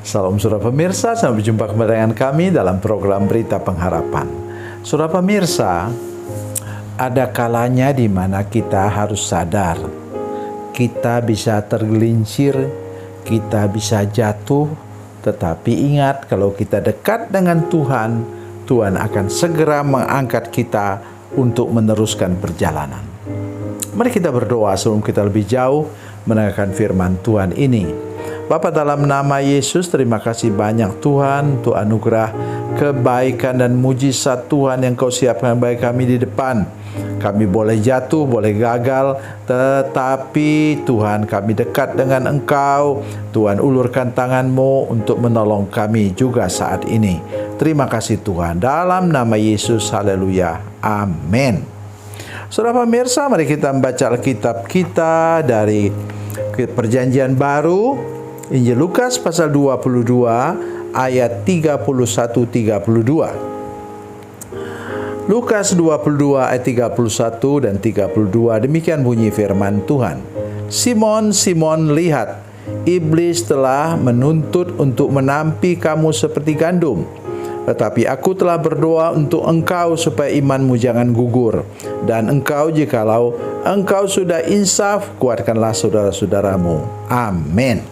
Salam saudara pemirsa, sampai jumpa kembali dengan kami dalam program Berita Pengharapan. Saudara pemirsa, ada kalanya di mana kita harus sadar, kita bisa tergelincir, kita bisa jatuh, tetapi ingat kalau kita dekat dengan Tuhan, Tuhan akan segera mengangkat kita untuk meneruskan perjalanan. Mari kita berdoa sebelum kita lebih jauh mendengarkan firman Tuhan ini. Bapa, dalam nama Yesus, terima kasih banyak Tuhan untuk anugerah kebaikan dan mujizat Tuhan yang Kau siapkan bagi kami di depan. Kami boleh jatuh, boleh gagal, tetapi Tuhan, kami dekat dengan Engkau. Tuhan, ulurkan tangan-Mu untuk menolong kami juga saat ini. Terima kasih Tuhan, dalam nama Yesus, haleluya, amin. Saudara pemirsa, mari kita membaca Alkitab kita dari Perjanjian Baru, Injil Lukas pasal 22 ayat 31-32. Lukas 22 ayat 31 dan 32, demikian bunyi firman Tuhan. Simon, Simon, lihat, iblis telah menuntut untuk menampi kamu seperti gandum. Tetapi aku telah berdoa untuk engkau supaya imanmu jangan gugur. Dan engkau, jikalau engkau sudah insaf, kuatkanlah saudara-saudaramu. Amin.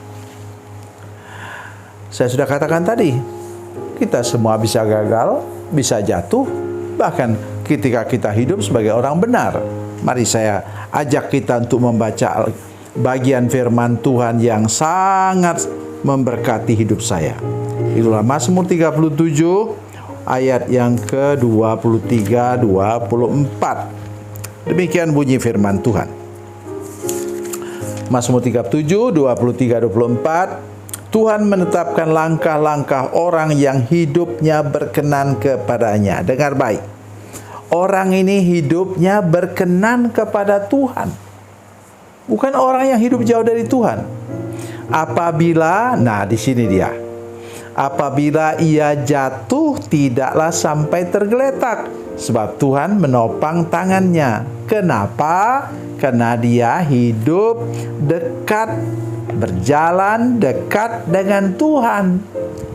Saya sudah katakan tadi, kita semua bisa gagal, bisa jatuh, bahkan ketika kita hidup sebagai orang benar. Mari saya ajak kita untuk membaca bagian firman Tuhan yang sangat memberkati hidup saya. Itulah Mazmur 37 ayat yang ke-23-24. Demikian bunyi firman Tuhan. Mazmur 37, 23-24. Tuhan menetapkan langkah-langkah orang yang hidupnya berkenan kepadanya. Dengar baik. Orang ini hidupnya berkenan kepada Tuhan. Bukan orang yang hidup jauh dari Tuhan. Apabila, di sini dia. Apabila ia jatuh, tidaklah sampai tergeletak, sebab Tuhan menopang tangannya. Kenapa? Karena dia hidup dekat, berjalan dekat dengan Tuhan.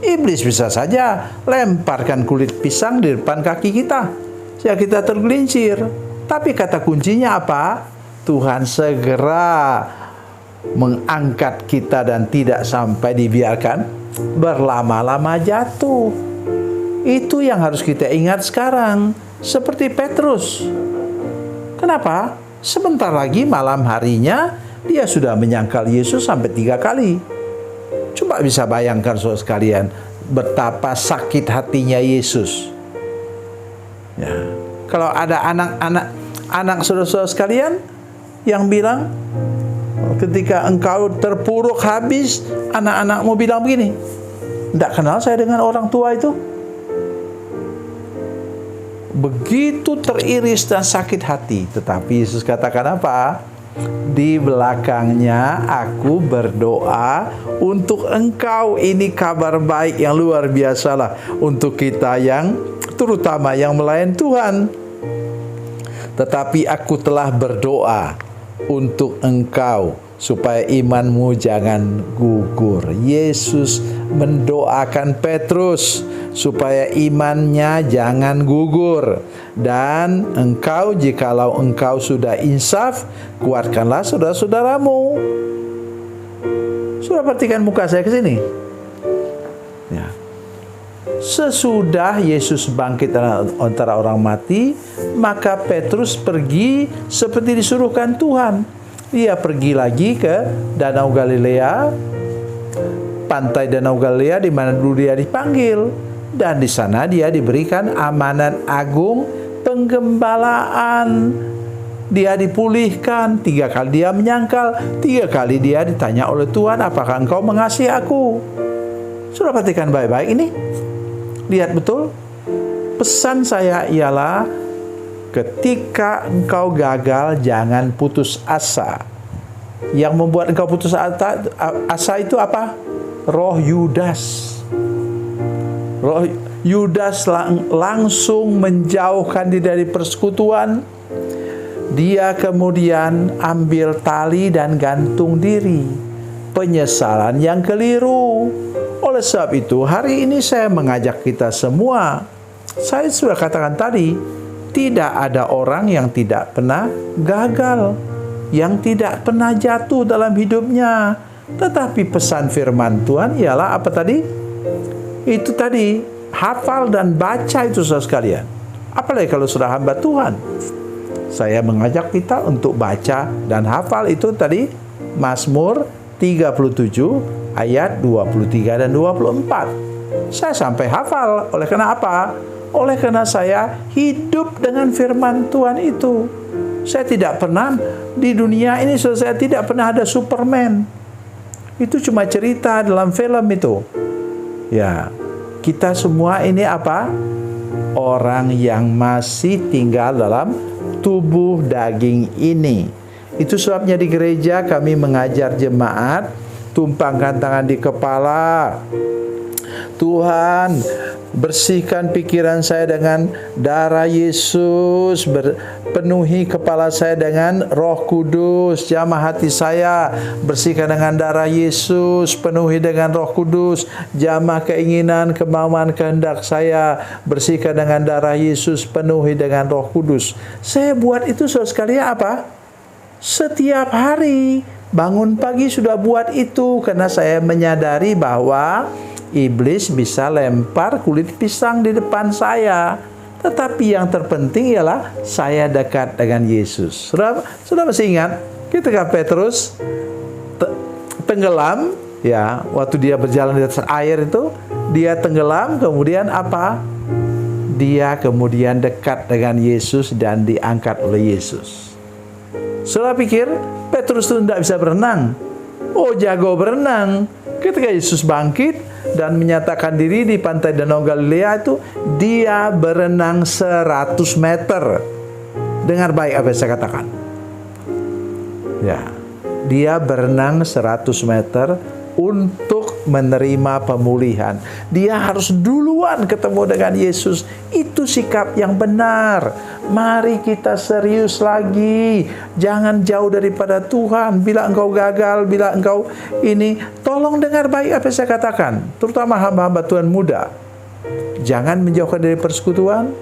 Iblis bisa saja lemparkan kulit pisang di depan kaki kita, sehingga kita tergelincir. Tapi kata kuncinya apa? Tuhan segera mengangkat kita dan tidak sampai dibiarkan berlama-lama jatuh. Itu yang harus kita ingat sekarang. Seperti Petrus. Kenapa? Sebentar lagi malam harinya dia sudah menyangkal Yesus sampai 3 kali. Coba bisa bayangkan saudara sekalian, betapa sakit hatinya Yesus. Ya. Kalau ada anak saudara-saudara sekalian yang bilang, ketika engkau terpuruk habis, anak-anakmu bilang begini, tidak kenal saya dengan orang tua itu. Begitu teriris dan sakit hati. Tetapi Yesus katakan apa? Di belakangnya aku berdoa untuk engkau. Ini kabar baik yang luar biasa lah untuk kita yang terutama yang melayani Tuhan. Tetapi aku telah berdoa untuk engkau supaya imanmu jangan gugur. Yesus mendoakan Petrus supaya imannya jangan gugur. Dan engkau, jikalau engkau sudah insaf, kuatkanlah saudara-saudaramu. Sudah perhatikan muka saya ke sini. Ya. Sesudah Yesus bangkit antara orang mati, maka Petrus pergi seperti disuruhkan Tuhan. Dia pergi lagi ke Danau Galilea, pantai Danau Galilea di mana dulu dia dipanggil, dan di sana dia diberikan amanat agung penggembalaan. Dia dipulihkan, 3 kali dia menyangkal, 3 kali dia ditanya oleh Tuhan, apakah engkau mengasihi aku? Sudah perhatikan baik-baik ini. Lihat betul. Pesan saya ialah, ketika engkau gagal, jangan putus asa. Yang membuat engkau putus asa itu apa? Roh Yudas. Roh Yudas langsung menjauhkan diri dari persekutuan. Dia kemudian ambil tali dan gantung diri. Penyesalan yang keliru. Oleh sebab itu, hari ini saya mengajak kita semua, saya sudah katakan tadi, tidak ada orang yang tidak pernah gagal, yang tidak pernah jatuh dalam hidupnya. Tetapi pesan firman Tuhan ialah apa tadi? Itu tadi, hafal dan baca itu saudara sekalian. Apalagi kalau sudah hamba Tuhan. Saya mengajak kita untuk baca dan hafal itu tadi Mazmur 37 ayat 23 dan 24. Saya sampai hafal. Oleh karena apa? Oleh karena saya hidup dengan firman Tuhan itu. Saya tidak pernah di dunia ini, saya tidak pernah ada Superman. Itu cuma cerita dalam film itu. Ya, kita semua ini apa? Orang yang masih tinggal dalam tubuh daging ini. Itu sebabnya di gereja kami mengajar jemaat, tumpangkan tangan di kepala. Tuhan, bersihkan pikiran saya dengan darah Yesus, penuhi kepala saya dengan Roh Kudus, jamah hati saya, bersihkan dengan darah Yesus, penuhi dengan Roh Kudus, jamah keinginan, kemauan, kehendak saya, bersihkan dengan darah Yesus, penuhi dengan Roh Kudus. Saya buat itu saudara sekalian apa? Setiap hari, bangun pagi sudah buat itu, karena saya menyadari bahwa iblis bisa lempar kulit pisang di depan saya. Tetapi yang terpenting ialah saya dekat dengan Yesus. Sudah masih ingat ketika Petrus tenggelam, ya, waktu dia berjalan di atas air itu, dia tenggelam, kemudian apa? Dia kemudian dekat dengan Yesus dan diangkat oleh Yesus. Saudara pikir Petrus itu tidak bisa berenang? Oh, jago berenang. Ketika Yesus bangkit dan menyatakan diri di pantai Danau Galilea itu, dia berenang 100 meter. Dengar baik apa yang saya katakan. Ya, dia berenang 100 meter untuk menerima pemulihan. Dia harus duluan ketemu dengan Yesus. Itu sikap yang benar. Mari kita serius lagi. Jangan jauh daripada Tuhan. Bila engkau gagal, bila engkau ini, tolong dengar baik apa yang saya katakan. Terutama hamba-hamba Tuhan muda. Jangan menjauhkan dari persekutuan.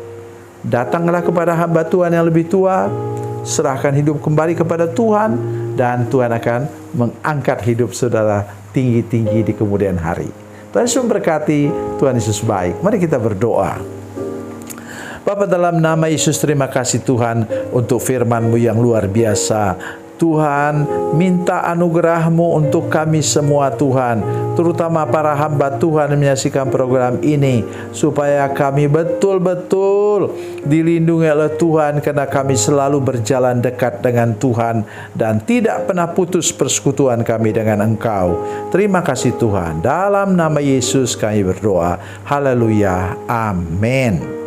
Datanglah kepada hamba Tuhan yang lebih tua. Serahkan hidup kembali kepada Tuhan. Dan Tuhan akan mengangkat hidup saudara tinggi-tinggi di kemudian hari. Tuhan Yesus memberkati. Tuhan Yesus baik. Mari kita berdoa. Bapa, dalam nama Yesus, terima kasih Tuhan untuk firman-Mu yang luar biasa. Tuhan, minta anugerah-Mu untuk kami semua Tuhan, terutama para hamba Tuhan yang menyaksikan program ini, supaya kami betul-betul dilindungi oleh Tuhan, karena kami selalu berjalan dekat dengan Tuhan dan tidak pernah putus persekutuan kami dengan Engkau. Terima kasih Tuhan. Dalam nama Yesus kami berdoa. Haleluya. Amin.